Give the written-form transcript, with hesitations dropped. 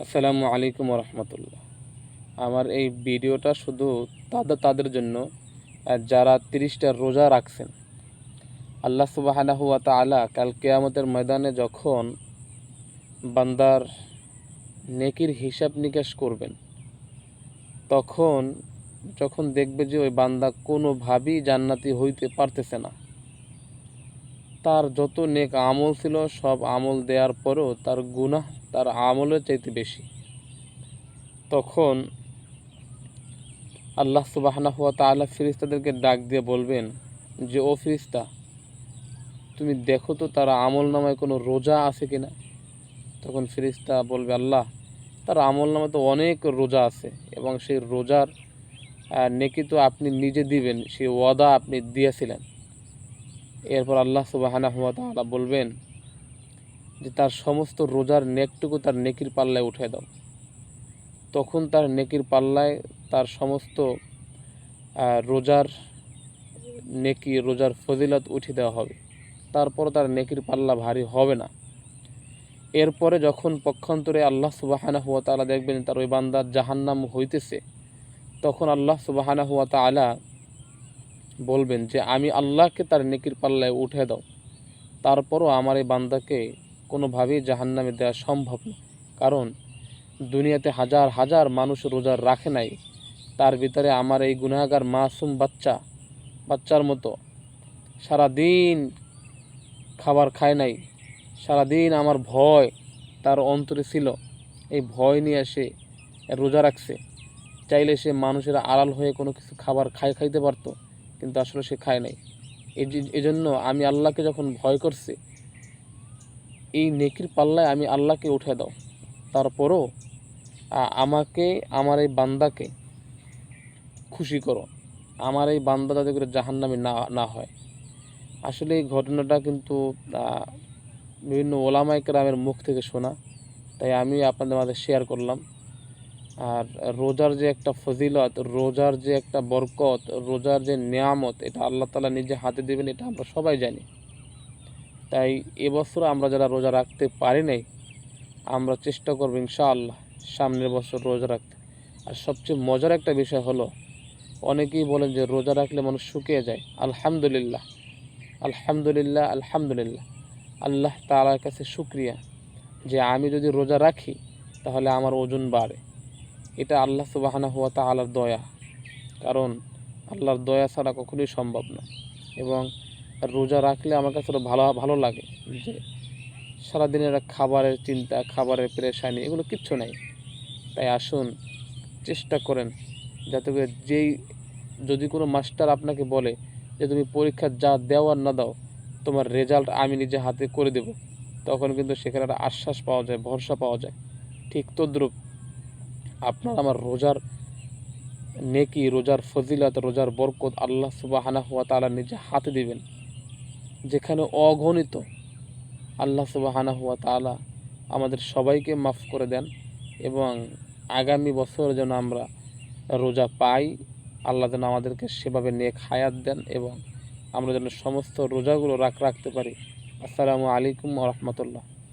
আসসালামু আলাইকুম রহমতুল্লাহ। আমার এই ভিডিওটা শুধু তাদের জন্য যারা 30টা রোজা রাখছেন। আল্লাহ সুবহানাহু ওয়া তাআলা কাল কিয়ামতের ময়দানে যখন বান্দার নেকির হিসাব নিকাশ করবেন, তখন যখন দেখবে যে ওই বান্দা কোনোভাবেই জান্নাতি হইতে পারতেছে না, তার যত নেক আমল ছিল সব আমল দেওয়ার পরেও তার গুনাহ তার আমলের চাইতে বেশি, তখন আল্লাহ সুবহানাহু ওয়া তাআলা ফেরেশতাদেরকে ডাক দিয়ে বলবেন যে, ও ফেরেশতা, তুমি দেখো তো তার আমল নামায় কোনো রোজা আছে কিনা। তখন ফেরেশতা বলবে, আল্লাহ, তার আমল নামায় তো অনেক রোজা আছে এবং সেই রোজার নেকি তো আপনি নিজে দিবেন, সেই ওয়াদা আপনি দিয়েছিলেন। এরপর আল্লাহ সুবহানাহু ওয়া তাআলা বলবেন যে তার সমস্ত রোজার নেকটুকু তার নেকির পাল্লায় উঠে দাও। তখন তার নেকির পাল্লায় তার সমস্ত রোজার নেকি, রোজার ফজিলত উঠিয়ে দেওয়া হবে। তারপর তার নেকির পাল্লা ভারী হবে না। এরপরে যখন পক্ষান্তরে আল্লাহ সুবহানাহু ওয়া তাআলা দেখবেন তার ওই বান্দার জাহান্নাম হইতেছে, তখন আল্লাহ সুবহানাহু ওয়া তাআলা বলবেন যে, আমি আল্লাহকে তার নেকির পাল্লায় উঠে দাও, তারপরও আমার এই বান্দাকে কোনোভাবেই জাহান্নামে দেওয়া সম্ভব না। কারণ দুনিয়াতে হাজার হাজার মানুষ রোজা রাখে নাই, তার ভিতরে আমার এই গুনাহগার মাসুম বাচ্চার মতো সারাদিন খাবার খায় নাই, সারাদিন আমার ভয় তার অন্তরে ছিল, এই ভয় নিয়ে সে রোজা রাখছে। চাইলে সে মানুষের আড়াল হয়ে কোনো কিছু খাবার খাইতে পারতো, কিন্তু আসলে সে খায় নাই। এই জন্য আমি আল্লাহকে যখন ভয় করছি, এই নেকির পাল্লায় আমি আল্লাহকে উঠে দাও, তারপরও আমাকে, আমার এই বান্দাকে খুশি করো, আমার এই বান্দা যাতে করে জাহান্নামে না হয়। আসলে এই ঘটনাটা কিন্তু বিভিন্ন ওলামায়ে কেরামের মুখ থেকে শোনা, তাই আমি আপনাদের মাঝে শেয়ার করলাম। আর রোজার যে একটা ফজিলত, রোজার যে একটা বরকত, রোজার যে নেয়ামত, এটা আল্লাহ তাআলা নিজে হাতে দেবেন, এটা আমরা সবাই জানি। তাই এবছর আমরা যারা রোজা রাখতে পারি নাই, আমরা চেষ্টা করব ইনশাআল্লাহ সামনের বছর রোজা রাখতে। আর সবচেয়ে মজার একটা বিষয় হলো, অনেকেই বলেন যে রোজা রাখলে মানুষ শুকিয়ে যায়। আলহামদুলিল্লাহ, আলহামদুলিল্লাহ, আলহামদুলিল্লাহ, আল্লাহ তাআলার কাছে শুকরিয়া যে আমি যদি রোজা রাখি তাহলে আমার ওজন বাড়ে। এটা আল্লাহ সুবহানাহু ওয়া তাআলার দয়া, কারণ আল্লাহর দয়া ছাড়া কখনোই সম্ভব না। এবং রোজা রাখলে আমার কাছে ভালো লাগে যে সারাদিনের খাবারের চিন্তা, খাবারের পেরেশানি, এগুলো কিচ্ছু নাই। তাই আসুন চেষ্টা করেন যাতে করে যদি কোনো মাস্টার আপনাকে বলে যে তুমি পরীক্ষা যা দাও আর না দাও, তোমার রেজাল্ট আমি নিজে হাতে করে দেব, তখন কিন্তু সেখানে একটা আশ্বাস পাওয়া যায়, ভরসা পাওয়া যায়। ঠিক তদ্রূপ আপনার আমার রোজার নেকি, রোজার ফজিলত, রোজার বরকত আল্লাহ সুবহানাহু ওয়া তাআলা নিজে হাতে দিবেন, যেখানে অগণিত। আল্লাহ সুবহানাহু ওয়া তাআলা আমাদের সবাইকে মাফ করে দেন এবং আগামী বছর যেন আমরা রোজা পাই, আল্লাহ যেন আমাদেরকে সেভাবে নেক হায়াত দেন এবং আমরা যেন সমস্ত রোজাগুলো রাখতে পারি। আসসালামু আলাইকুম ওয়া রাহমাতুল্লাহ।